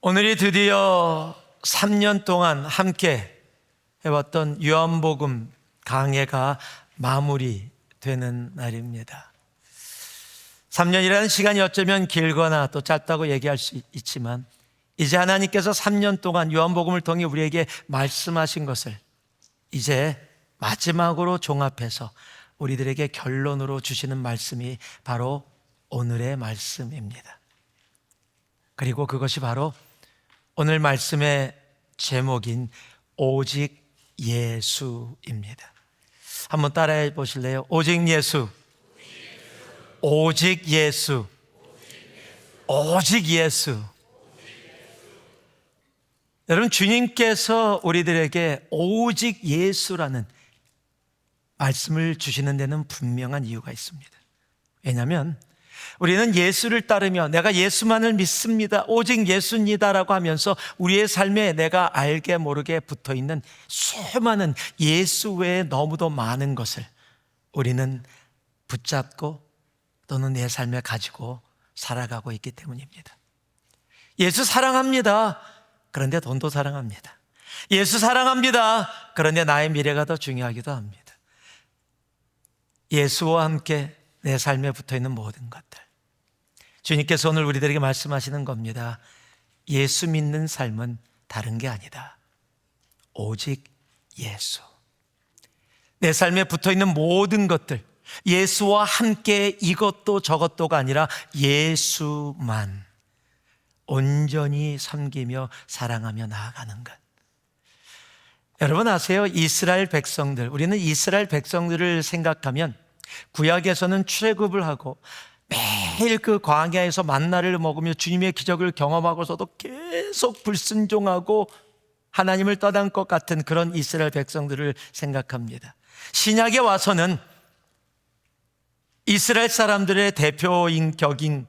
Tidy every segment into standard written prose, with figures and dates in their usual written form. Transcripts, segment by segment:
오늘이 드디어 3년 동안 함께 해왔던 요한복음 강해가 마무리되는 날입니다. 3년이라는 시간이 어쩌면 길거나 또 짧다고 얘기할 수 있지만 이제 하나님께서 3년 동안 요한복음을 통해 우리에게 말씀하신 것을 이제 마지막으로 종합해서 우리들에게 결론으로 주시는 말씀이 바로 오늘의 말씀입니다. 그리고 그것이 바로 오늘 말씀의 제목인 오직 예수입니다. 한번 따라해 보실래요? 오직 예수, 오직 예수, 오직 예수. 여러분, 주님께서 우리들에게 오직 예수라는 말씀을 주시는 데는 분명한 이유가 있습니다. 왜냐하면 우리는 예수를 따르며 내가 예수만을 믿습니다, 오직 예수입니다라고 하면서 우리의 삶에 내가 알게 모르게 붙어있는 수많은 예수 외에 너무도 많은 것을 우리는 붙잡고 또는 내 삶에 가지고 살아가고 있기 때문입니다. 예수 사랑합니다. 그런데 돈도 사랑합니다. 예수 사랑합니다. 그런데 나의 미래가 더 중요하기도 합니다. 예수와 함께 내 삶에 붙어있는 모든 것들, 주님께서 오늘 우리들에게 말씀하시는 겁니다. 예수 믿는 삶은 다른 게 아니다. 오직 예수. 내 삶에 붙어있는 모든 것들, 예수와 함께 이것도 저것도가 아니라 예수만 온전히 섬기며 사랑하며 나아가는 것. 여러분 아세요? 이스라엘 백성들, 우리는 이스라엘 백성들을 생각하면 구약에서는 출애굽을 하고 매일 그 광야에서 만나를 먹으며 주님의 기적을 경험하고서도 계속 불순종하고 하나님을 떠난 것 같은 그런 이스라엘 백성들을 생각합니다. 신약에 와서는 이스라엘 사람들의 대표인 격인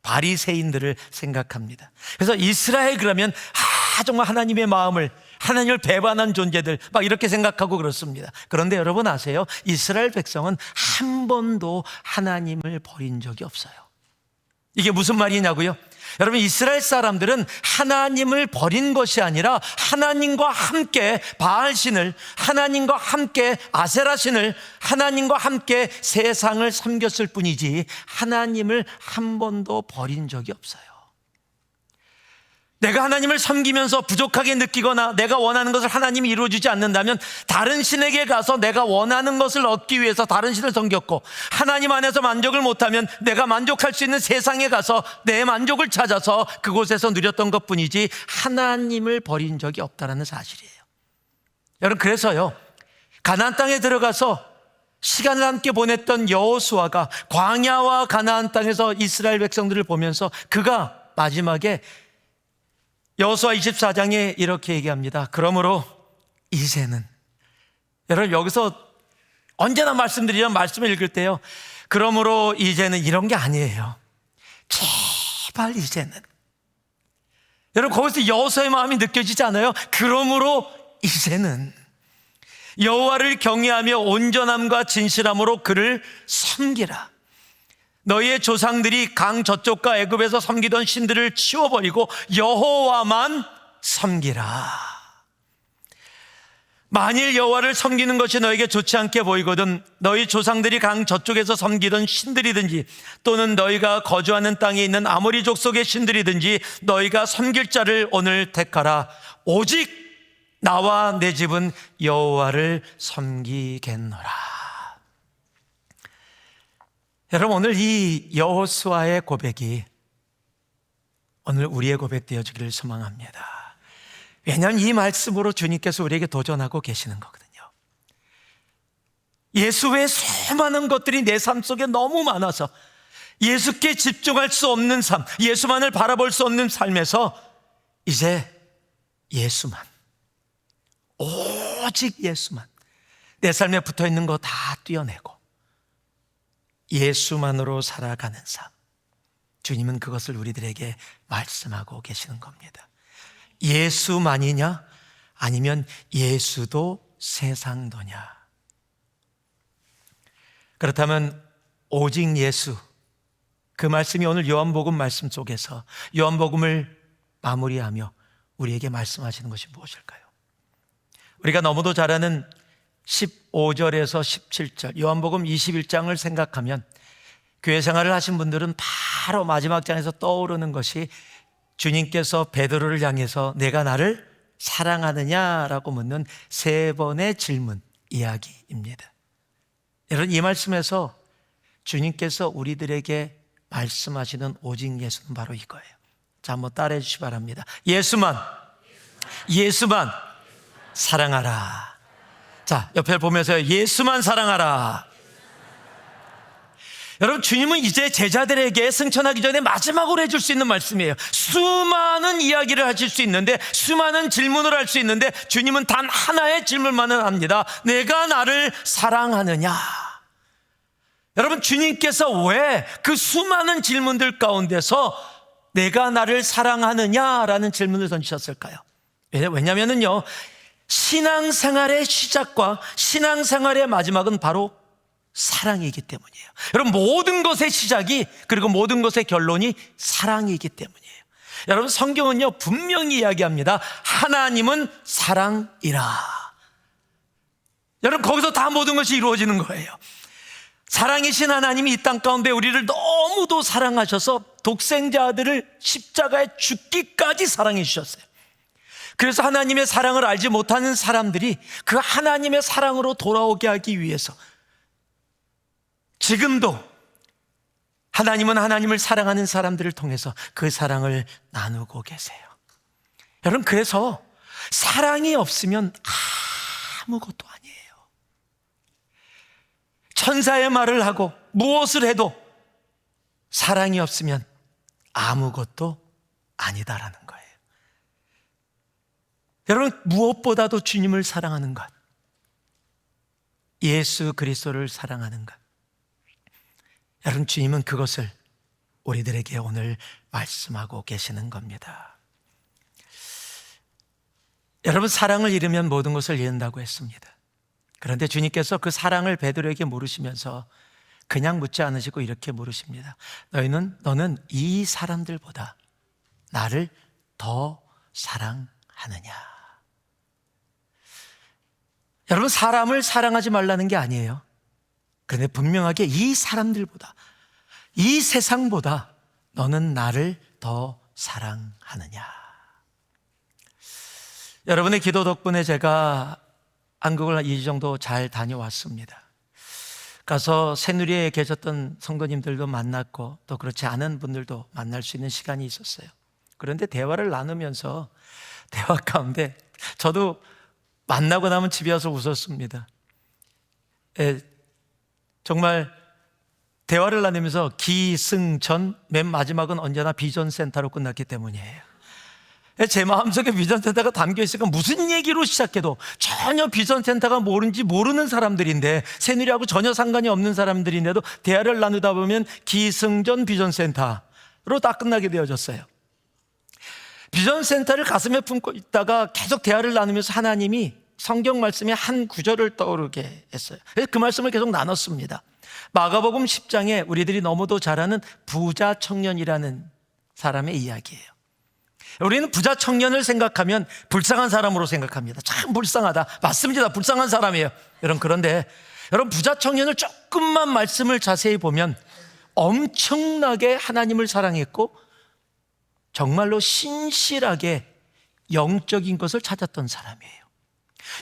바리새인들을 생각합니다. 그래서 이스라엘 그러면 정말 하나님의 마음을, 하나님을 배반한 존재들 막 이렇게 생각하고 그렇습니다. 그런데 여러분 아세요? 이스라엘 백성은 한 번도 하나님을 버린 적이 없어요. 이게 무슨 말이냐고요? 여러분, 이스라엘 사람들은 하나님을 버린 것이 아니라 하나님과 함께 바알신을, 하나님과 함께 아세라신을, 하나님과 함께 세상을 섬겼을 뿐이지 하나님을 한 번도 버린 적이 없어요. 내가 하나님을 섬기면서 부족하게 느끼거나 내가 원하는 것을 하나님이 이루어주지 않는다면 다른 신에게 가서 내가 원하는 것을 얻기 위해서 다른 신을 섬겼고, 하나님 안에서 만족을 못하면 내가 만족할 수 있는 세상에 가서 내 만족을 찾아서 그곳에서 누렸던 것뿐이지 하나님을 버린 적이 없다는 사실이에요. 여러분, 그래서요, 가나안 땅에 들어가서 시간을 함께 보냈던 여호수아가 광야와 가나안 땅에서 이스라엘 백성들을 보면서 그가 마지막에 여호수아 24장에 이렇게 얘기합니다. 그러므로 이제는, 여러분 여기서 언제나 말씀드리면 말씀을 읽을 때요, 그러므로 이제는 이런 게 아니에요. 제발 이제는. 여러분 거기서 여호수아의 마음이 느껴지지 않아요? 그러므로 이제는 여호와를 경외하며 온전함과 진실함으로 그를 섬기라. 너희의 조상들이 강 저쪽과 애굽에서 섬기던 신들을 치워버리고 여호와만 섬기라. 만일 여호와를 섬기는 것이 너에게 좋지 않게 보이거든 너희 조상들이 강 저쪽에서 섬기던 신들이든지 또는 너희가 거주하는 땅에 있는 아모리 족속의 신들이든지 너희가 섬길 자를 오늘 택하라. 오직 나와 내 집은 여호와를 섬기겠노라. 여러분, 오늘 이 여호수아의 고백이 오늘 우리의 고백 되어주기를 소망합니다. 왜냐하면 이 말씀으로 주님께서 우리에게 도전하고 계시는 거거든요. 예수 외에 수많은 것들이 내 삶 속에 너무 많아서 예수께 집중할 수 없는 삶, 예수만을 바라볼 수 없는 삶에서 이제 예수만, 오직 예수만, 내 삶에 붙어있는 거 다 떼어내고 예수만으로 살아가는 삶, 주님은 그것을 우리들에게 말씀하고 계시는 겁니다. 예수만이냐 아니면 예수도 세상도냐. 그렇다면 오직 예수, 그 말씀이 오늘 요한복음 말씀 속에서 요한복음을 마무리하며 우리에게 말씀하시는 것이 무엇일까요? 우리가 너무도 잘 아는 15절에서 17절 요한복음 21장을 생각하면 교회 생활을 하신 분들은 바로 마지막 장에서 떠오르는 것이 주님께서 베드로를 향해서 내가 나를 사랑하느냐라고 묻는 3번의 질문 이야기입니다. 여러분, 이 말씀에서 주님께서 우리들에게 말씀하시는 오직 예수는 바로 이거예요. 자, 한번 따라해 주시기 바랍니다. 예수만 사랑하라. 자, 옆에 보면서 예수만 사랑하라. 여러분, 주님은 이제 제자들에게 승천하기 전에 마지막으로 해줄 수 있는 말씀이에요. 수많은 이야기를 하실 수 있는데, 수많은 질문을 할 수 있는데, 주님은 단 하나의 질문만을 합니다. 내가 나를 사랑하느냐? 여러분, 주님께서 왜 그 수많은 질문들 가운데서 내가 나를 사랑하느냐라는 질문을 던지셨을까요? 왜냐면은요, 신앙생활의 시작과 신앙생활의 마지막은 바로 사랑이기 때문이에요. 여러분, 모든 것의 시작이 그리고 모든 것의 결론이 사랑이기 때문이에요. 여러분, 성경은요 분명히 이야기합니다. 하나님은 사랑이라. 여러분, 거기서 다 모든 것이 이루어지는 거예요. 사랑이신 하나님이 이 땅 가운데 우리를 너무도 사랑하셔서 독생자 아들을 십자가에 죽기까지 사랑해 주셨어요. 그래서 하나님의 사랑을 알지 못하는 사람들이 그 하나님의 사랑으로 돌아오게 하기 위해서 지금도 하나님은 하나님을 사랑하는 사람들을 통해서 그 사랑을 나누고 계세요. 여러분, 그래서 사랑이 없으면 아무것도 아니에요. 천사의 말을 하고 무엇을 해도 사랑이 없으면 아무것도 아니다라는 거예요. 여러분, 무엇보다도 주님을 사랑하는 것, 예수 그리스도를 사랑하는 것, 여러분, 주님은 그것을 우리들에게 오늘 말씀하고 계시는 겁니다. 여러분, 사랑을 잃으면 모든 것을 잃는다고 했습니다. 그런데 주님께서 그 사랑을 베드로에게 물으시면서 그냥 묻지 않으시고 이렇게 물으십니다. 너는 이 사람들보다 나를 더 사랑하느냐? 여러분, 사람을 사랑하지 말라는 게 아니에요. 그런데 분명하게 이 사람들보다, 이 세상보다 너는 나를 더 사랑하느냐? 여러분의 기도 덕분에 제가 한국을 이 정도 잘 다녀왔습니다. 가서 새누리에 계셨던 성도님들도 만났고 또 그렇지 않은 분들도 만날 수 있는 시간이 있었어요. 그런데 대화를 나누면서 대화 가운데 저도 만나고 나면 집에 와서 웃었습니다. 정말 대화를 나누면서 기승전, 맨 마지막은 언제나 비전센터로 끝났기 때문이에요. 제 마음속에 비전센터가 담겨 있으니까 무슨 얘기로 시작해도 전혀 비전센터가 뭔지 모르는 사람들인데, 새누리하고 전혀 상관이 없는 사람들인데도 대화를 나누다 보면 기승전 비전센터로 딱 끝나게 되어졌어요. 비전센터를 가슴에 품고 있다가 계속 대화를 나누면서 하나님이 성경 말씀의 한 구절을 떠오르게 했어요. 그래서 그 말씀을 계속 나눴습니다. 마가복음 10장에 우리들이 너무도 잘 아는 부자 청년이라는 사람의 이야기예요. 우리는 부자 청년을 생각하면 불쌍한 사람으로 생각합니다. 참 불쌍하다. 맞습니다. 불쌍한 사람이에요. 여러분, 그런데 여러분, 부자 청년을 조금만 말씀을 자세히 보면 엄청나게 하나님을 사랑했고 정말로 신실하게 영적인 것을 찾았던 사람이에요.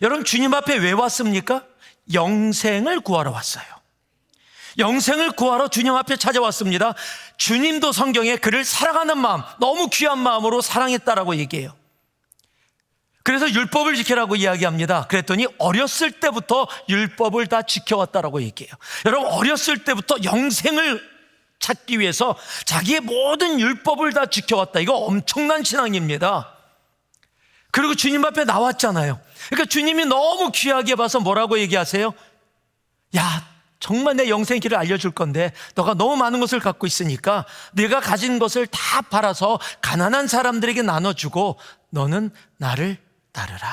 여러분, 주님 앞에 왜 왔습니까? 영생을 구하러 왔어요. 영생을 구하러 주님 앞에 찾아왔습니다. 주님도 성경에 그를 사랑하는 마음, 너무 귀한 마음으로 사랑했다라고 얘기해요. 그래서 율법을 지키라고 이야기합니다. 그랬더니 어렸을 때부터 율법을 다 지켜왔다라고 얘기해요. 여러분, 어렸을 때부터 영생을 찾기 위해서 자기의 모든 율법을 다 지켜왔다. 이거 엄청난 신앙입니다. 그리고 주님 앞에 나왔잖아요. 그러니까 주님이 너무 귀하게 봐서 뭐라고 얘기하세요? 야, 정말 내 영생의 길을 알려줄 건데 너가 너무 많은 것을 갖고 있으니까 내가 가진 것을 다 팔아서 가난한 사람들에게 나눠주고 너는 나를 따르라.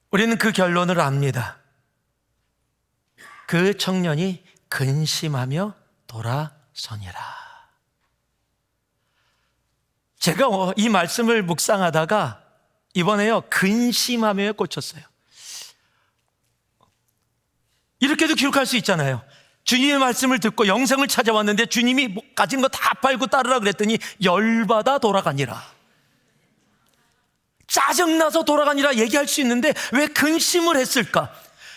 우리는 그 결론을 압니다. 그 청년이 근심하며 돌아서니라. 제가 이 말씀을 묵상하다가 이번에요, 근심함에 꽂혔어요. 이렇게도 기록할 수 있잖아요. 주님의 말씀을 듣고 영생을 찾아왔는데 주님이 가진 거 다 팔고 따르라 그랬더니 열받아 돌아가니라, 짜증나서 돌아가니라 얘기할 수 있는데 왜 근심을 했을까?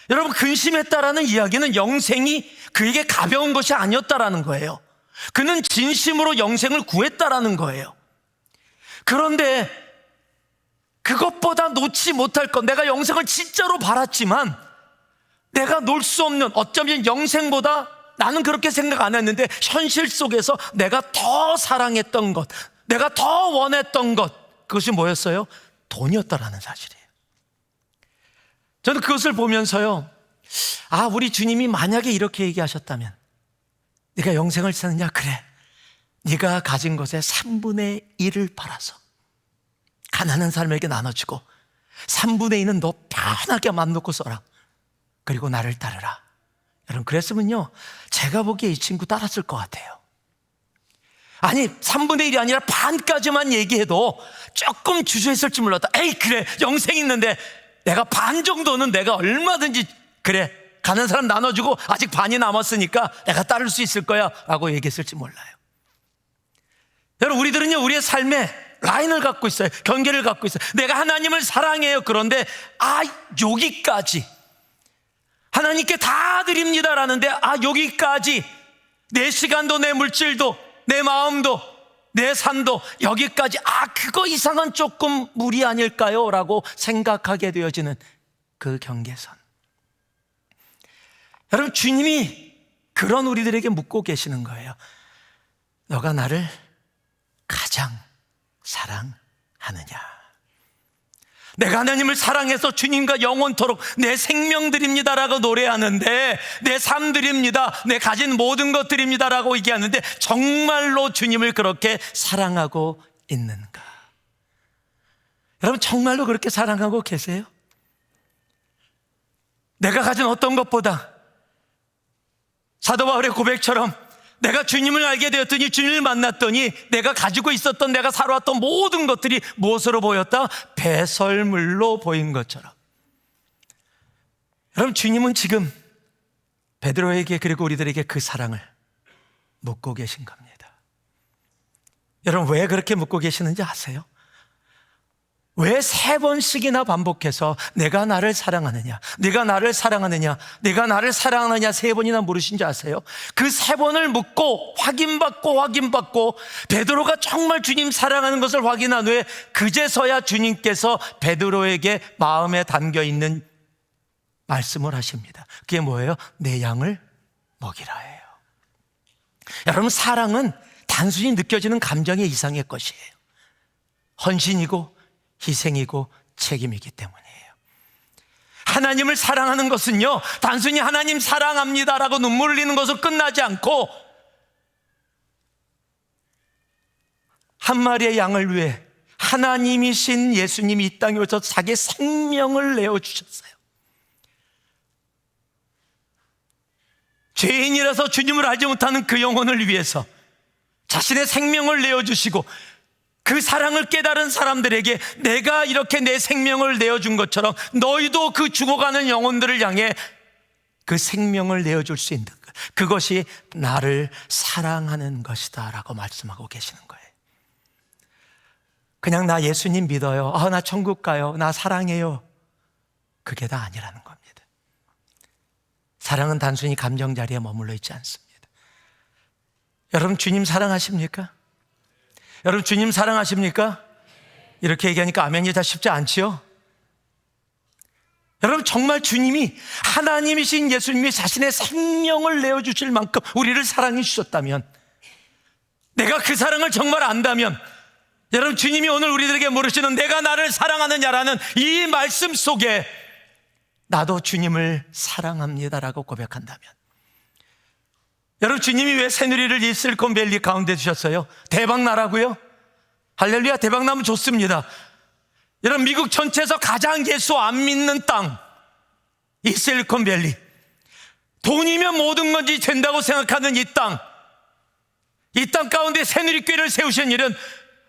여러분, 근심했다라는 이야기는 영생이 그에게 가벼운 것이 아니었다라는 거예요. 그는 진심으로 영생을 구했다라는 거예요. 그런데 그것보다 놓지 못할 것, 내가 영생을 진짜로 바랐지만 내가 놓을 수 없는, 어쩌면 영생보다, 나는 그렇게 생각 안 했는데 현실 속에서 내가 더 사랑했던 것, 내가 더 원했던 것, 그것이 뭐였어요? 돈이었다라는 사실이에요. 저는 그것을 보면서요, 우리 주님이 만약에 이렇게 얘기하셨다면, 네가 영생을 찾느냐? 그래, 네가 가진 것의 3분의 1을 팔아서 가난한 사람에게 나눠주고 3분의 2는 너 편하게 맘 놓고 써라, 그리고 나를 따르라. 여러분, 그랬으면요, 제가 보기에 이 친구 따랐을 것 같아요. 아니, 3분의 1이 아니라 반까지만 얘기해도 조금 주저했을지 몰랐다. 에이, 그래, 영생 있는데 내가 반 정도는 내가 얼마든지, 그래, 가는 사람 나눠주고 아직 반이 남았으니까 내가 따를 수 있을 거야 라고 얘기했을지 몰라요. 여러분, 우리들은요, 우리의 삶에 라인을 갖고 있어요. 경계를 갖고 있어요. 내가 하나님을 사랑해요. 그런데 여기까지, 하나님께 다 드립니다라는데 여기까지, 내 시간도 내 물질도 내 마음도 내 삶도 여기까지, 그거 이상은 조금 무리 아닐까요? 라고 생각하게 되어지는 그 경계선. 여러분, 주님이 그런 우리들에게 묻고 계시는 거예요. 너가 나를 가장 사랑하느냐? 내가 하나님을 사랑해서 주님과 영원토록 내 생명 드립니다라고 노래하는데, 내 삶 드립니다, 내 가진 모든 것 드립니다라고 얘기하는데, 정말로 주님을 그렇게 사랑하고 있는가? 여러분, 정말로 그렇게 사랑하고 계세요? 내가 가진 어떤 것보다 사도 바울의 고백처럼 내가 주님을 알게 되었더니, 주님을 만났더니 내가 가지고 있었던, 내가 살아왔던 모든 것들이 무엇으로 보였다? 배설물로 보인 것처럼. 여러분, 주님은 지금 베드로에게, 그리고 우리들에게 그 사랑을 묻고 계신 겁니다. 여러분, 왜 그렇게 묻고 계시는지 아세요? 왜 3번씩이나 반복해서 내가 나를 사랑하느냐, 네가 나를 사랑하느냐, 네가 나를 사랑하느냐 3번이나 물으신지 아세요? 그 3번을 묻고 확인받고 베드로가 정말 주님 사랑하는 것을 확인한 후에 그제서야 주님께서 베드로에게 마음에 담겨있는 말씀을 하십니다. 그게 뭐예요? 내 양을 먹이라예요. 여러분, 사랑은 단순히 느껴지는 감정의 이상의 것이에요. 헌신이고 희생이고 책임이기 때문이에요. 하나님을 사랑하는 것은요, 단순히 하나님 사랑합니다라고 눈물 흘리는 것으로 끝나지 않고, 한 마리의 양을 위해 하나님이신 예수님이 이 땅에 오셔서 자기의 생명을 내어주셨어요. 죄인이라서 주님을 알지 못하는 그 영혼을 위해서 자신의 생명을 내어주시고, 그 사랑을 깨달은 사람들에게 내가 이렇게 내 생명을 내어준 것처럼 너희도 그 죽어가는 영혼들을 향해 그 생명을 내어줄 수 있는 것, 그것이 나를 사랑하는 것이다 라고 말씀하고 계시는 거예요. 그냥 나 예수님 믿어요, 나 천국 가요, 나 사랑해요, 그게 다 아니라는 겁니다. 사랑은 단순히 감정 자리에 머물러 있지 않습니다. 여러분, 주님 사랑하십니까? 여러분, 주님 사랑하십니까? 이렇게 얘기하니까 아멘이 다 쉽지 않지요? 여러분, 정말 주님이, 하나님이신 예수님이 자신의 생명을 내어주실 만큼 우리를 사랑해 주셨다면, 내가 그 사랑을 정말 안다면, 여러분, 주님이 오늘 우리들에게 물으시는 내가 나를 사랑하느냐라는 이 말씀 속에 나도 주님을 사랑합니다라고 고백한다면, 여러분, 주님이 왜 새누리를 이 실리콘밸리 가운데 두셨어요? 대박 나라고요? 할렐루야, 대박 나면 좋습니다. 여러분, 미국 전체에서 가장 예수 안 믿는 땅, 이 실리콘밸리, 돈이면 모든 건지 된다고 생각하는 이 땅 가운데 새누리교회를 세우신 일은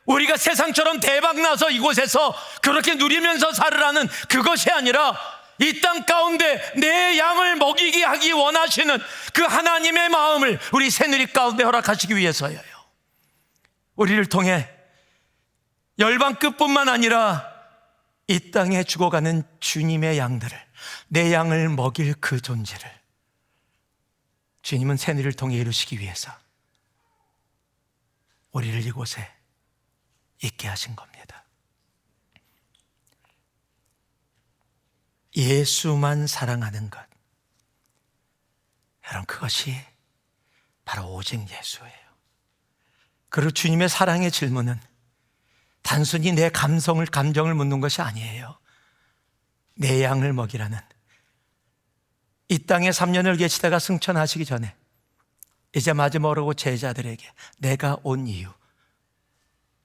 우리가 세상처럼 대박나서 이곳에서 그렇게 누리면서 살으라는 그것이 아니라 이 땅 가운데 내 양을 먹이게 하기 원하시는 그 하나님의 마음을 우리 새누리 가운데 허락하시기 위해서예요. 우리를 통해 열방끝뿐만 아니라 이 땅에 죽어가는 주님의 양들을, 내 양을 먹일 그 존재를 주님은 새누리를 통해 이루시기 위해서 우리를 이곳에 있게 하신 겁니다. 예수만 사랑하는 것, 여러분, 그것이 바로 오직 예수예요. 그리고 주님의 사랑의 질문은 단순히 내 감정을 묻는 것이 아니에요. 내 양을 먹이라는, 이 땅에 3년을 계시다가 승천하시기 전에 이제 마지막으로 제자들에게 내가 온 이유,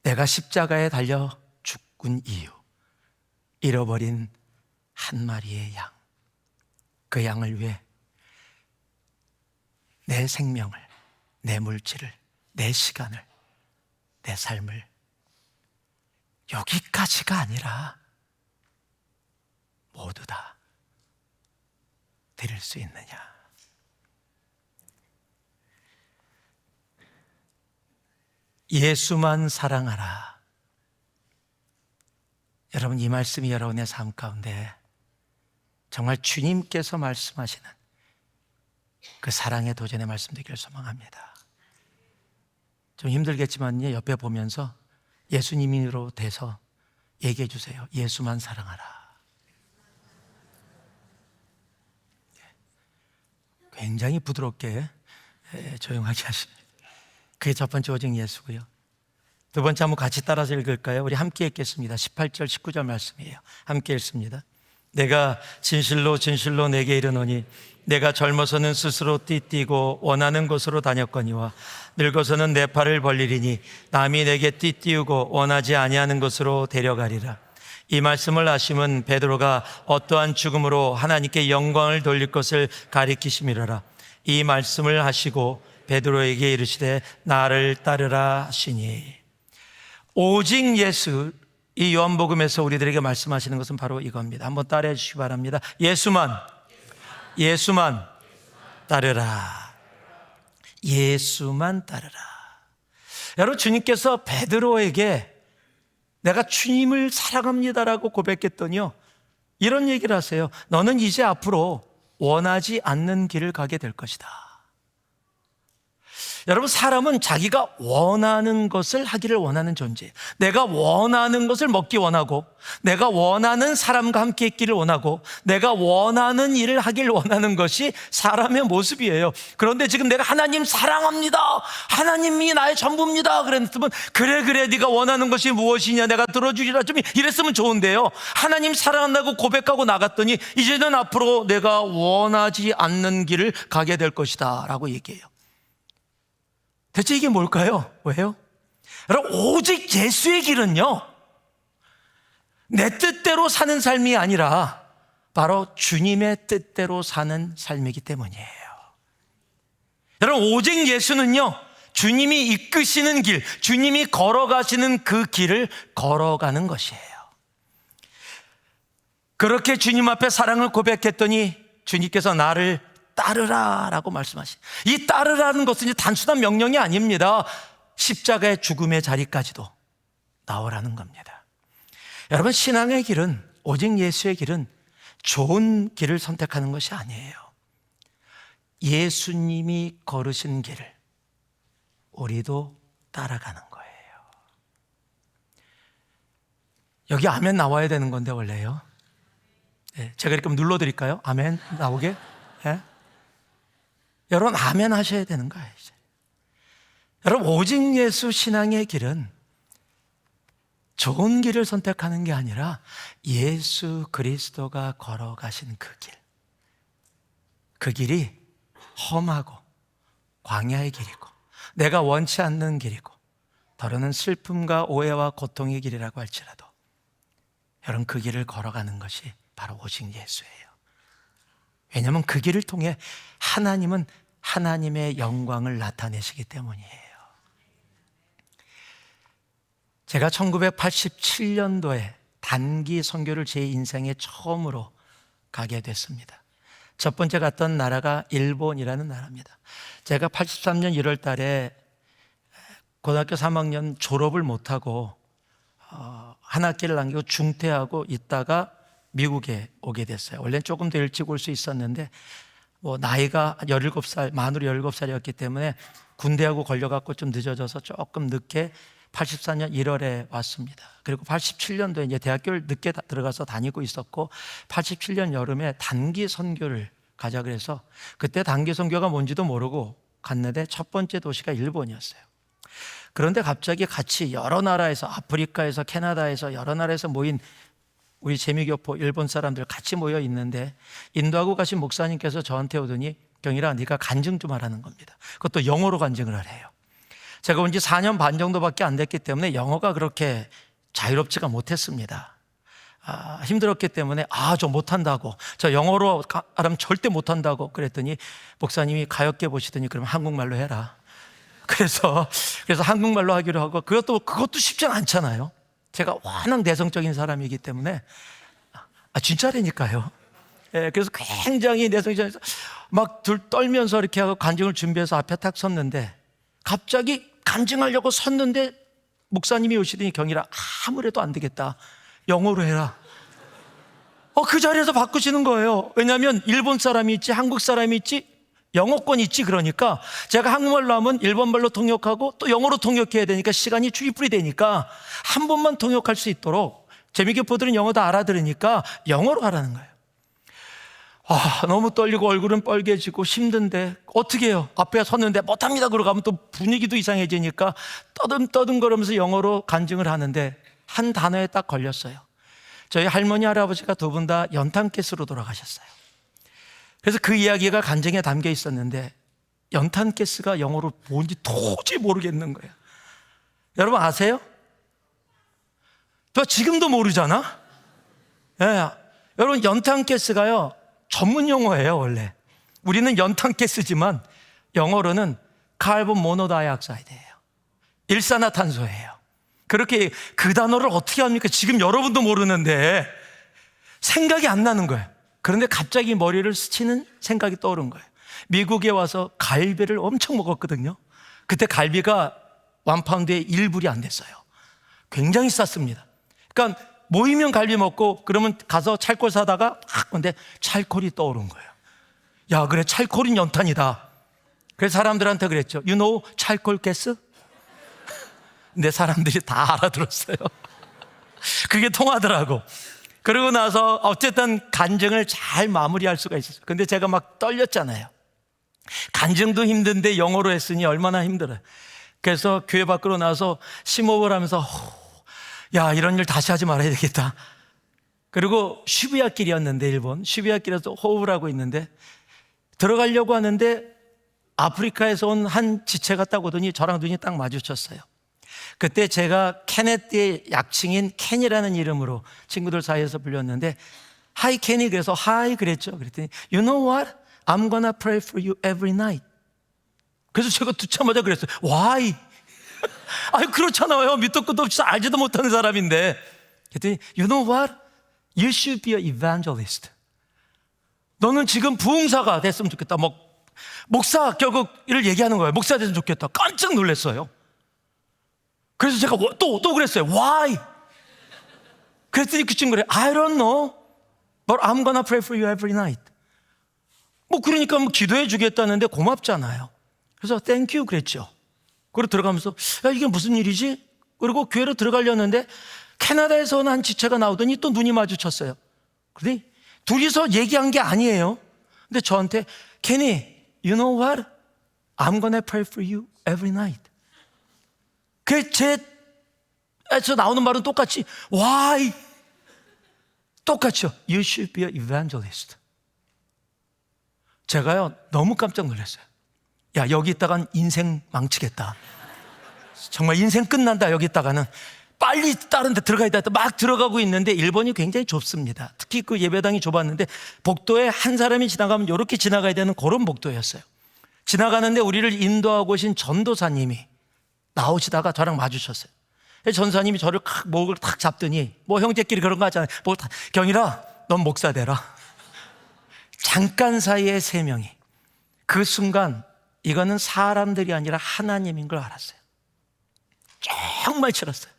내가 십자가에 달려 죽은 이유, 잃어버린 한 마리의 양, 그 양을 위해 내 생명을, 내 물질을, 내 시간을, 내 삶을 여기까지가 아니라 모두 다 드릴 수 있느냐. 예수만 사랑하라. 여러분, 이 말씀이 여러분의 삶 가운데 정말 주님께서 말씀하시는 그 사랑의 도전의 말씀 되기를 소망합니다. 좀 힘들겠지만요, 옆에 보면서 예수님으로 돼서 얘기해 주세요. 예수만 사랑하라. 굉장히 부드럽게 조용하게 하십니다. 그게 첫 번째 오직 예수고요. 두 번째 한번 같이 따라서 읽을까요? 우리 함께 읽겠습니다. 18절 19절 말씀이에요. 함께 읽습니다. 내가 진실로 진실로 내게 이르노니 내가 젊어서는 스스로 띠띠고 원하는 곳으로 다녔거니와 늙어서는 내 팔을 벌리리니 남이 내게 띠띠우고 원하지 아니하는 곳으로 데려가리라. 이 말씀을 하심은 베드로가 어떠한 죽음으로 하나님께 영광을 돌릴 것을 가리키심이로라. 이 말씀을 하시고 베드로에게 이르시되 나를 따르라 하시니. 오직 예수, 이 요한복음에서 우리들에게 말씀하시는 것은 바로 이겁니다. 한번 따라해 주시기 바랍니다. 예수만 따르라. 예수만 따르라. 여러분, 주님께서 베드로에게 내가 주님을 사랑합니다라고 고백했더니요, 이런 얘기를 하세요. 너는 이제 앞으로 원하지 않는 길을 가게 될 것이다. 여러분, 사람은 자기가 원하는 것을 하기를 원하는 존재예요. 내가 원하는 것을 먹기 원하고, 내가 원하는 사람과 함께 있기를 원하고, 내가 원하는 일을 하길 원하는 것이 사람의 모습이에요. 그런데 지금 내가 하나님 사랑합니다, 하나님이 나의 전부입니다 그랬으면 그래 네가 원하는 것이 무엇이냐 내가 들어주리라 좀 이랬으면 좋은데요, 하나님 사랑한다고 고백하고 나갔더니 이제는 앞으로 내가 원하지 않는 길을 가게 될 것이다 라고 얘기해요. 대체 이게 뭘까요? 왜요? 여러분, 오직 예수의 길은요, 내 뜻대로 사는 삶이 아니라 바로 주님의 뜻대로 사는 삶이기 때문이에요. 여러분, 오직 예수는요, 주님이 이끄시는 길, 주님이 걸어가시는 그 길을 걸어가는 것이에요. 그렇게 주님 앞에 사랑을 고백했더니 주님께서 나를 따르라 라고 말씀하시. 이 따르라는 것은 이제 단순한 명령이 아닙니다. 십자가의 죽음의 자리까지도 나오라는 겁니다. 여러분, 신앙의 길은, 오직 예수의 길은 좋은 길을 선택하는 것이 아니에요. 예수님이 걸으신 길을 우리도 따라가는 거예요. 여기 아멘 나와야 되는 건데 원래요. 네, 제가 이렇게 눌러드릴까요? 아멘 나오게. 네? 여러분, 아멘 하셔야 되는 거예요. 이제. 여러분, 오직 예수 신앙의 길은 좋은 길을 선택하는 게 아니라 예수 그리스도가 걸어가신 그 길, 그 길이 험하고 광야의 길이고 내가 원치 않는 길이고 더러는 슬픔과 오해와 고통의 길이라고 할지라도 여러분, 그 길을 걸어가는 것이 바로 오직 예수예요. 왜냐하면 그 길을 통해 하나님은 하나님의 영광을 나타내시기 때문이에요. 제가 1987년도에 단기 선교를 제 인생에 처음으로 가게 됐습니다. 첫 번째 갔던 나라가 일본이라는 나라입니다. 제가 83년 1월 달에 고등학교 3학년 졸업을 못하고 한 학기를 남기고 중퇴하고 있다가 미국에 오게 됐어요. 원래는 조금 더 일찍 올 수 있었는데 나이가 17살, 만으로 17살이었기 때문에 군대하고 걸려갖고 좀 늦어져서 조금 늦게 84년 1월에 왔습니다. 그리고 87년도에 이제 대학교를 늦게 들어가서 다니고 있었고 87년 여름에 단기 선교를 가자 그래서 그때 단기 선교가 뭔지도 모르고 갔는데 첫 번째 도시가 일본이었어요. 그런데 갑자기 같이 여러 나라에서 아프리카에서 캐나다에서 여러 나라에서 모인 우리 재미교포 일본 사람들 같이 모여 있는데 인도하고 가신 목사님께서 저한테 오더니 경일아 네가 간증 좀 하라는 겁니다. 그것도 영어로 간증을 하래요. 제가 온 지 4년 반 정도밖에 안 됐기 때문에 영어가 그렇게 자유롭지가 못했습니다. 힘들었기 때문에 저 못한다고, 저 영어로 하면 절대 못한다고 그랬더니 목사님이 가엾게 보시더니 그럼 한국말로 해라. 그래서 한국말로 하기로 하고 그것도 쉽지 않잖아요. 제가 워낙 내성적인 사람이기 때문에 진짜라니까요. 그래서 굉장히 내성적이어서 막 떨면서 이렇게 하고 간증을 준비해서 앞에 딱 섰는데 갑자기 간증하려고 섰는데 목사님이 오시더니 경이라 아무래도 안 되겠다. 영어로 해라. 그 자리에서 바꾸시는 거예요. 왜냐하면 일본 사람이 있지 한국 사람이 있지 영어권이 있지. 그러니까 제가 한국말로 하면 일본말로 통역하고 또 영어로 통역해야 되니까 시간이 주입불이 되니까 한 번만 통역할 수 있도록 재미교포들은 영어 다 알아들으니까 영어로 하라는 거예요. 너무 떨리고 얼굴은 빨개지고 힘든데 어떻게 해요? 앞에 섰는데 못합니다 그러고 가면 또 분위기도 이상해지니까 떠듬떠듬 거리면서 영어로 간증을 하는데 한 단어에 딱 걸렸어요. 저희 할머니 할아버지가 두 분 다 연탄가스로 돌아가셨어요. 그래서 그 이야기가 간증에 담겨 있었는데 연탄가스가 영어로 뭔지 도저히 모르겠는 거예요. 여러분 아세요? 저 지금도 모르잖아? 여러분 연탄가스가요 전문 용어예요. 원래 우리는 연탄가스지만 영어로는 카본 모노다이옥사이드예요. 일산화탄소예요. 그렇게 그 단어를 어떻게 합니까? 지금 여러분도 모르는데 생각이 안 나는 거예요. 그런데 갑자기 머리를 스치는 생각이 떠오른 거예요. 미국에 와서 갈비를 엄청 먹었거든요. 그때 갈비가 1파운드에 1불이 안 됐어요. 굉장히 쌌습니다. 그러니까 모이면 갈비 먹고 그러면 가서 찰콜 사다가 근데 찰콜이 떠오른 거예요. 야, 그래 찰콜은 연탄이다. 그래서 사람들한테 그랬죠. You know 찰콜 가스? 근데 사람들이 다 알아들었어요. 그게 통하더라고. 그러고 나서 어쨌든 간증을 잘 마무리할 수가 있었어요. 근데 제가 막 떨렸잖아요. 간증도 힘든데 영어로 했으니 얼마나 힘들어요. 그래서 교회 밖으로 나서 심호흡을 하면서 야, 이런 일 다시 하지 말아야 되겠다. 그리고 시부야 길이었는데 일본 시부야 길에서 호흡을 하고 있는데 들어가려고 하는데 아프리카에서 온 한 지체가 딱 오더니 저랑 눈이 딱 마주쳤어요. 그때 제가 케네트의 약칭인 켄이라는 이름으로 친구들 사이에서 불렸는데 Hi 켄이 그래서 Hi 그랬죠. 그랬더니 You know what? I'm gonna pray for you every night. 그래서 제가 듣자마자 그랬어요. Why? 그렇잖아요. 밑도 끝도 없이 알지도 못하는 사람인데. 그랬더니 You know what? You should be an evangelist. 너는 지금 부흥사가 됐으면 좋겠다. 목사 결국을 얘기하는 거예요. 목사 됐으면 좋겠다. 깜짝 놀랐어요. 그래서 제가 또 그랬어요. Why? 그랬더니 그 친구가 I don't know, but I'm gonna pray for you every night. 그러니까 기도해 주겠다는데 고맙잖아요. 그래서 thank you 그랬죠. 그리고 들어가면서 야, 이게 무슨 일이지? 그리고 교회로 들어가려는데 캐나다에서 온 한 지체가 나오더니 또 눈이 마주쳤어요. 그러더니 둘이서 얘기한 게 아니에요. 근데 저한테 Kenny, you know what? I'm gonna pray for you every night. 제에서 나오는 말은 똑같이 Why? 똑같죠. You should be an evangelist. 제가요 너무 깜짝 놀랐어요. 야, 여기 있다간 인생 망치겠다. 정말 인생 끝난다. 여기 있다가는 빨리 다른 데 들어가야 돼. 막 들어가고 있는데 일본이 굉장히 좁습니다. 특히 그 예배당이 좁았는데 복도에 한 사람이 지나가면 이렇게 지나가야 되는 그런 복도였어요. 지나가는데 우리를 인도하고 오신 전도사님이 나오시다가 저랑 마주쳤어요. 전사님이 저를 목을 탁 잡더니, 뭐 형제끼리 그런 거 하잖아요. 경일아, 넌 목사 되라. 잠깐 사이에 3명이. 그 순간 이거는 사람들이 아니라 하나님인 걸 알았어요. 정말 싫었어요.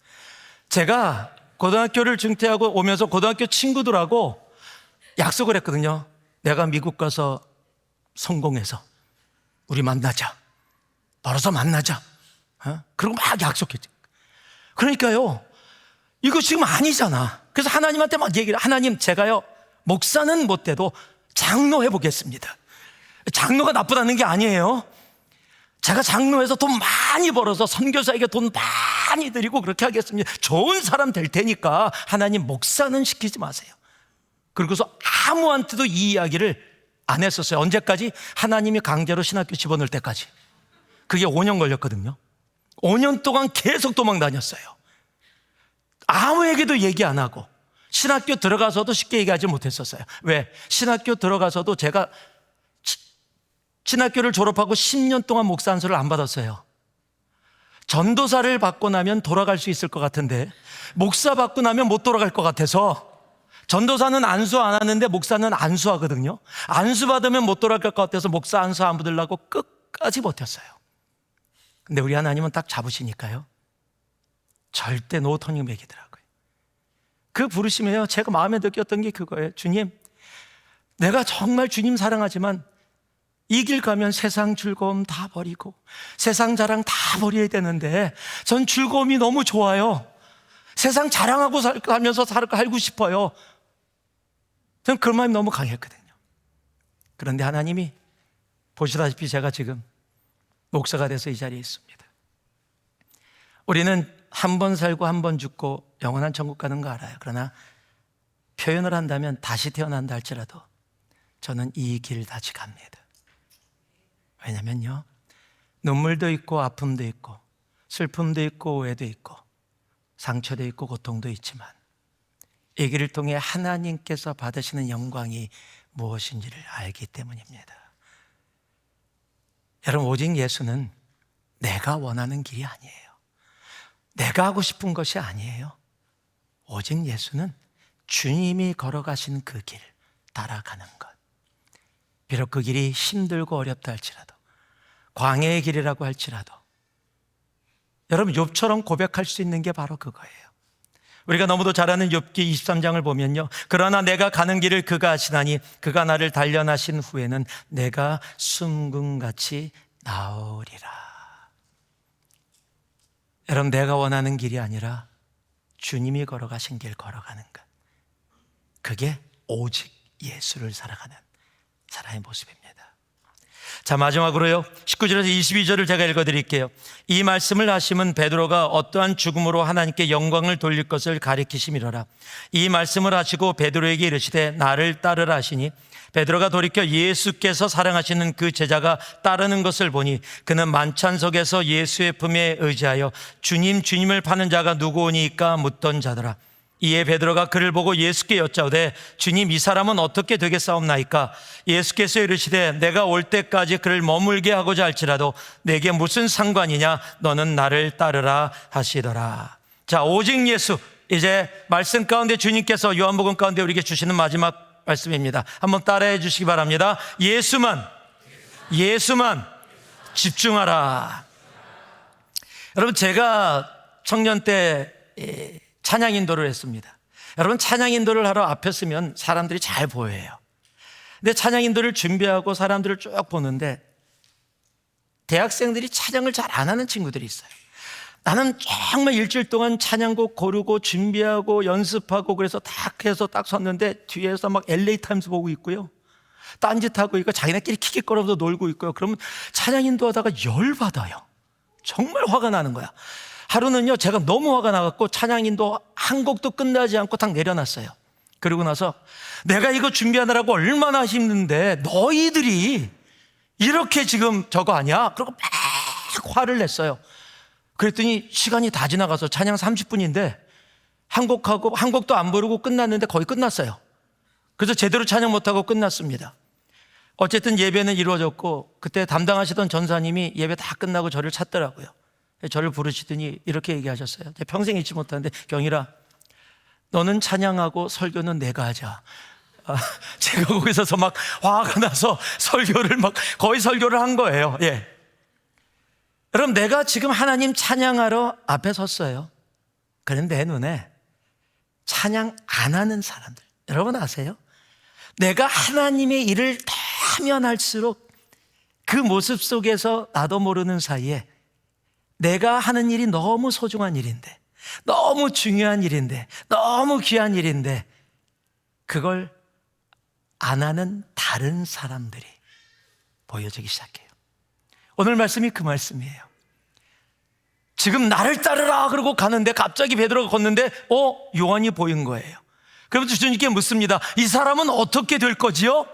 제가 고등학교를 중퇴하고 오면서 고등학교 친구들하고 약속을 했거든요. 내가 미국 가서 성공해서 우리 만나자. 바로서 만나자. 그리고 막 약속했죠. 그러니까요, 이거 지금 아니잖아. 그래서 하나님한테 막 얘기를, 하나님, 제가요, 목사는 못 돼도 장로 해보겠습니다. 장로가 나쁘다는 게 아니에요. 제가 장로해서 돈 많이 벌어서 선교사에게 돈 많이 드리고 그렇게 하겠습니다. 좋은 사람 될 테니까 하나님 목사는 시키지 마세요. 그리고서 아무한테도 이 이야기를 안 했었어요. 언제까지? 하나님이 강제로 신학교 집어넣을 때까지. 그게 5년 걸렸거든요. 5년 동안 계속 도망 다녔어요. 아무에게도 얘기 안 하고. 신학교 들어가서도 쉽게 얘기하지 못했었어요. 왜? 신학교 들어가서도 제가 신학교를 졸업하고 10년 동안 목사 안수를 안 받았어요. 전도사를 받고 나면 돌아갈 수 있을 것 같은데 목사 받고 나면 못 돌아갈 것 같아서, 전도사는 안수 안 하는데 목사는 안수하거든요. 안수 받으면 못 돌아갈 것 같아서 목사 안수 안 받으려고 끝까지 버텼어요. 근데 우리 하나님은 딱 잡으시니까요, 절대 노 터닝 백이더라고요. 그 부르심에요, 제가 마음에 느꼈던 게 그거예요. 주님, 내가 정말 주님 사랑하지만 이 길 가면 세상 즐거움 다 버리고 세상 자랑 다 버려야 되는데 전 즐거움이 너무 좋아요. 세상 자랑하고 살면서 살고 싶어요. 저는 그런 마음이 너무 강했거든요. 그런데 하나님이 보시다시피 제가 지금 목사가 돼서 이 자리에 있습니다. 우리는 한 번 살고 한 번 죽고 영원한 천국 가는 거 알아요. 그러나 표현을 한다면 다시 태어난다 할지라도 저는 이 길 다시 갑니다. 왜냐면요, 눈물도 있고 아픔도 있고 슬픔도 있고 오해도 있고 상처도 있고 고통도 있지만 이 길을 통해 하나님께서 받으시는 영광이 무엇인지를 알기 때문입니다. 여러분, 오직 예수는 내가 원하는 길이 아니에요. 내가 하고 싶은 것이 아니에요. 오직 예수는 주님이 걸어가신 그 길 따라가는 것. 비록 그 길이 힘들고 어렵다 할지라도, 광야의 길이라고 할지라도, 여러분, 욥처럼 고백할 수 있는 게 바로 그거예요. 우리가 너무도 잘 아는 욥기 23장을 보면요, 그러나 내가 가는 길을 그가 아시나니 그가 나를 단련하신 후에는 내가 숨금같이 나으리라. 여러분, 내가 원하는 길이 아니라 주님이 걸어가신 길 걸어가는 것, 그게 오직 예수를 살아가는 사람의 모습입니다. 자, 마지막으로요, 19절에서 22절을 제가 읽어드릴게요. 이 말씀을 하시면 베드로가 어떠한 죽음으로 하나님께 영광을 돌릴 것을 가리키심이로라. 이 말씀을 하시고 베드로에게 이르시되 나를 따르라 하시니 베드로가 돌이켜 예수께서 사랑하시는 그 제자가 따르는 것을 보니 그는 만찬석에서 예수의 품에 의지하여 주님 주님을 파는 자가 누구오니까 묻던 자더라. 이에 베드로가 그를 보고 예수께 여짜오되 주님, 이 사람은 어떻게 되겠사옵나이까? 예수께서 이르시되 내가 올 때까지 그를 머물게 하고자 할지라도 내게 무슨 상관이냐? 너는 나를 따르라 하시더라. 자, 오직 예수. 이제 말씀 가운데 주님께서 요한복음 가운데 우리에게 주시는 마지막 말씀입니다. 한번 따라해 주시기 바랍니다. 예수만 집중하라. 여러분, 제가 청년 때 찬양 인도를 했습니다. 여러분, 찬양 인도를 하러 앞에 서면 사람들이 잘 보여요. 근데 찬양 인도를 준비하고 사람들을 쭉 보는데 대학생들이 찬양을 잘 안 하는 친구들이 있어요. 나는 정말 일주일 동안 찬양곡 고르고 준비하고 연습하고 그래서 딱 해서 딱 섰는데 뒤에서 막 LA 타임스 보고 있고요, 딴짓하고 있고 자기네끼리 킥킥거리면서 놀고 있고요. 그러면 찬양 인도하다가 열받아요. 정말 화가 나는 거야. 하루는요, 제가 너무 화가 나갖고 찬양인도 한 곡도 끝나지 않고 딱 내려놨어요. 그러고 나서 내가 이거 준비하느라고 얼마나 힘든데 너희들이 이렇게 지금 저거 하냐? 그러고 막 화를 냈어요. 그랬더니 시간이 다 지나가서 찬양 30분인데 한 곡도 안 부르고 끝났는데 거의 끝났어요. 그래서 제대로 찬양 못하고 끝났습니다. 어쨌든 예배는 이루어졌고 그때 담당하시던 전사님이 예배 다 끝나고 저를 찾더라고요. 저를 부르시더니 이렇게 얘기하셨어요. 제가 평생 잊지 못하는데, 경일아, 너는 찬양하고 설교는 내가 하자. 제가 거기서 막 화가 나서 설교를 거의 설교를 한 거예요. 예. 여러분, 내가 지금 하나님 찬양하러 앞에 섰어요. 그런데 내 눈에 찬양 안 하는 사람들, 여러분 아세요? 내가 하나님의 일을 더 하면 할수록 그 모습 속에서 나도 모르는 사이에 내가 하는 일이 너무 소중한 일인데, 너무 중요한 일인데, 너무 귀한 일인데, 그걸 안 하는 다른 사람들이 보여지기 시작해요. 오늘 말씀이 그 말씀이에요. 지금 나를 따르라 그러고 가는데 갑자기 베드로가 걷는데 요한이 보인 거예요. 그러면서 주님께 묻습니다. 이 사람은 어떻게 될 거지요?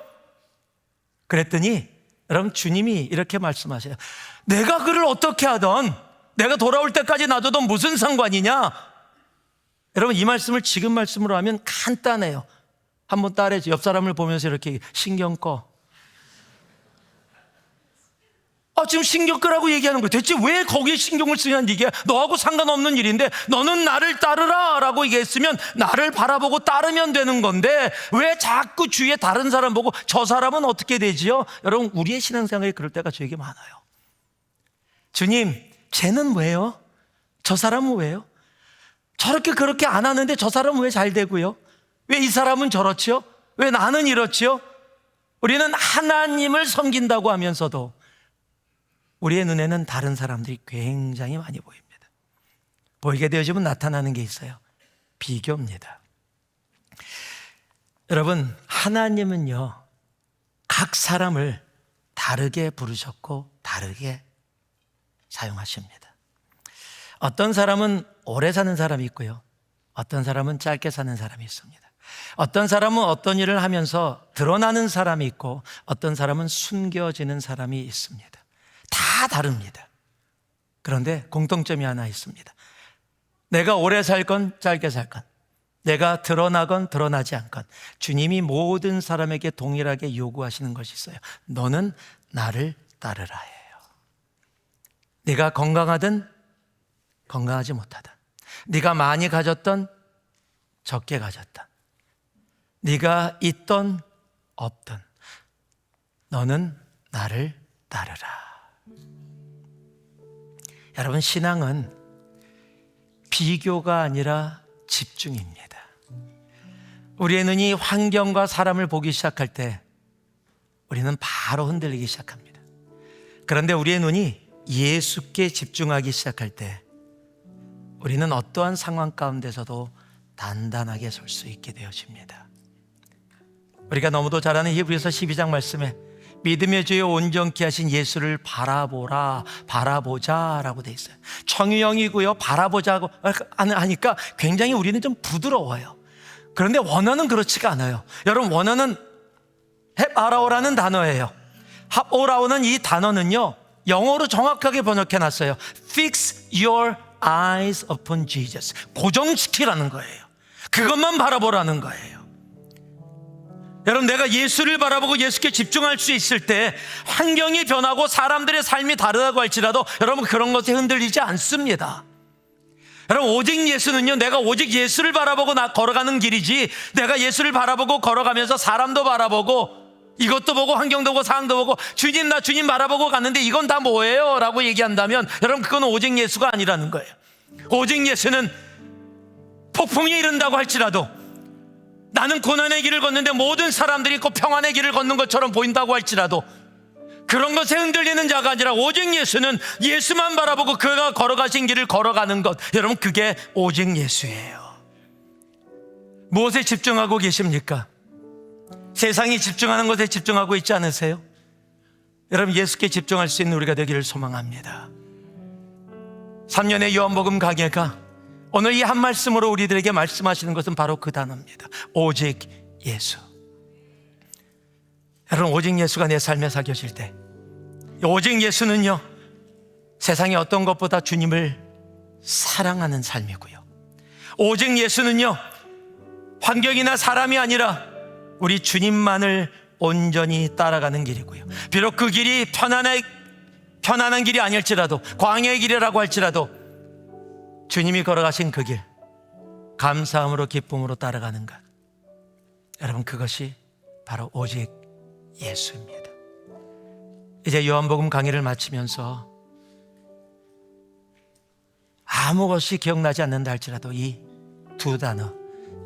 그랬더니 여러분, 주님이 이렇게 말씀하세요. 내가 그를 어떻게 하던, 내가 돌아올 때까지 놔둬도 무슨 상관이냐? 여러분, 이 말씀을 지금 말씀으로 하면 간단해요. 한번 따라해줘. 옆 사람을 보면서 이렇게 신경 꺼. 지금 신경 끄라고 얘기하는 거야. 대체 왜 거기에 신경을 쓰냐는 얘기야. 너하고 상관없는 일인데 너는 나를 따르라 라고 얘기했으면 나를 바라보고 따르면 되는 건데 왜 자꾸 주위에 다른 사람 보고 저 사람은 어떻게 되지요? 여러분, 우리의 신앙생활에 그럴 때가 저에게 많아요. 주님, 쟤는 왜요? 저 사람은 왜요? 저렇게 그렇게 안 하는데 저 사람은 왜 잘 되고요? 왜 이 사람은 저렇지요? 왜 나는 이렇지요? 우리는 하나님을 섬긴다고 하면서도 우리의 눈에는 다른 사람들이 굉장히 많이 보입니다. 보이게 되어지면 나타나는 게 있어요. 비교입니다. 여러분, 하나님은요, 각 사람을 다르게 부르셨고 다르게 사용하십니다. 어떤 사람은 오래 사는 사람이 있고요, 어떤 사람은 짧게 사는 사람이 있습니다. 어떤 사람은 어떤 일을 하면서 드러나는 사람이 있고 어떤 사람은 숨겨지는 사람이 있습니다. 다 다릅니다. 그런데 공통점이 하나 있습니다. 내가 오래 살건 짧게 살건, 내가 드러나건 드러나지 않건 주님이 모든 사람에게 동일하게 요구하시는 것이 있어요. 너는 나를 따르라 해요. 네가 건강하든 건강하지 못하든, 네가 많이 가졌던 적게 가졌던, 네가 있던 없던 너는 나를 따르라. 여러분, 신앙은 비교가 아니라 집중입니다. 우리의 눈이 환경과 사람을 보기 시작할 때 우리는 바로 흔들리기 시작합니다. 그런데 우리의 눈이 예수께 집중하기 시작할 때 우리는 어떠한 상황 가운데서도 단단하게 설 수 있게 되어집니다. 우리가 너무도 잘 아는 히브리서 12장 말씀에 믿음의 주에 온전케 하신 예수를 바라보라, 바라보자라고 돼 있어요. 청유형이고요, 바라보자고 하니까 굉장히 우리는 좀 부드러워요. 그런데 원어는 그렇지가 않아요. 여러분, 원어는 헵아라오라는 단어예요. 헵오라오는 이 단어는요, 영어로 정확하게 번역해놨어요. Fix your eyes upon Jesus. 고정시키라는 거예요. 그것만 바라보라는 거예요. 여러분, 내가 예수를 바라보고 예수께 집중할 수 있을 때 환경이 변하고 사람들의 삶이 다르다고 할지라도 여러분, 그런 것에 흔들리지 않습니다. 여러분, 오직 예수는요, 내가 오직 예수를 바라보고 걸어가는 길이지, 내가 예수를 바라보고 걸어가면서 사람도 바라보고 이것도 보고 환경도 보고 상황도 보고 주님, 나 주님 바라보고 갔는데 이건 다 뭐예요? 라고 얘기한다면 여러분, 그건 오직 예수가 아니라는 거예요. 오직 예수는 폭풍이 이른다고 할지라도, 나는 고난의 길을 걷는데 모든 사람들이 꼭 평안의 길을 걷는 것처럼 보인다고 할지라도 그런 것에 흔들리는 자가 아니라 오직 예수는 예수만 바라보고 그가 걸어가신 길을 걸어가는 것, 여러분, 그게 오직 예수예요. 무엇에 집중하고 계십니까? 세상이 집중하는 것에 집중하고 있지 않으세요? 여러분, 예수께 집중할 수 있는 우리가 되기를 소망합니다. 3년의 요한복음 강해가 오늘 이 한 말씀으로 우리들에게 말씀하시는 것은 바로 그 단어입니다. 오직 예수. 여러분, 오직 예수가 내 삶에 사겨질 때, 오직 예수는요, 세상의 어떤 것보다 주님을 사랑하는 삶이고요, 오직 예수는요, 환경이나 사람이 아니라 우리 주님만을 온전히 따라가는 길이고요, 비록 그 길이 편안해 편안한 길이 아닐지라도, 광야의 길이라고 할지라도 주님이 걸어가신 그 길, 감사함으로 기쁨으로 따라가는 것, 여러분, 그것이 바로 오직 예수입니다. 이제 요한복음 강의를 마치면서 아무것이 기억나지 않는다 할지라도 이 두 단어,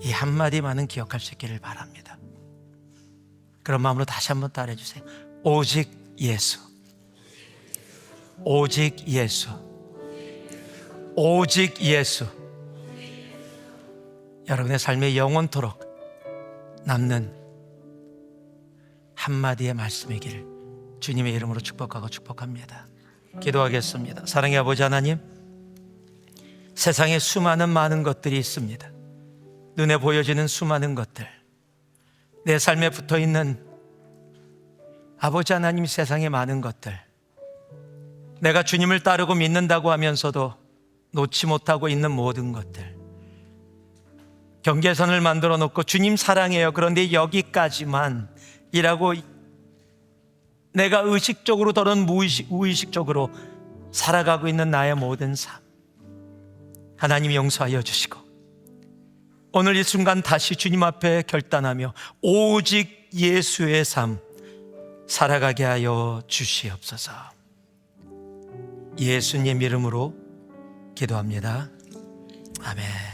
이 한마디만은 기억할 수 있기를 바랍니다. 그런 마음으로 다시 한번 따라해 주세요. 오직 예수. 오직 예수. 오직 예수. 여러분의 삶에 영원토록 남는 한마디의 말씀이기를 주님의 이름으로 축복하고 축복합니다. 기도하겠습니다. 사랑의 아버지 하나님, 세상에 수많은 많은 것들이 있습니다. 눈에 보여지는 수많은 것들, 내 삶에 붙어있는 아버지 하나님, 세상에 많은 것들, 내가 주님을 따르고 믿는다고 하면서도 놓지 못하고 있는 모든 것들, 경계선을 만들어 놓고 주님 사랑해요, 그런데 여기까지만 이라고 내가 의식적으로 또는 무의식적으로 살아가고 있는 나의 모든 삶, 하나님이 용서하여 주시고 오늘 이 순간 다시 주님 앞에 결단하며 오직 예수의 삶 살아가게 하여 주시옵소서. 예수님 이름으로 기도합니다. 아멘.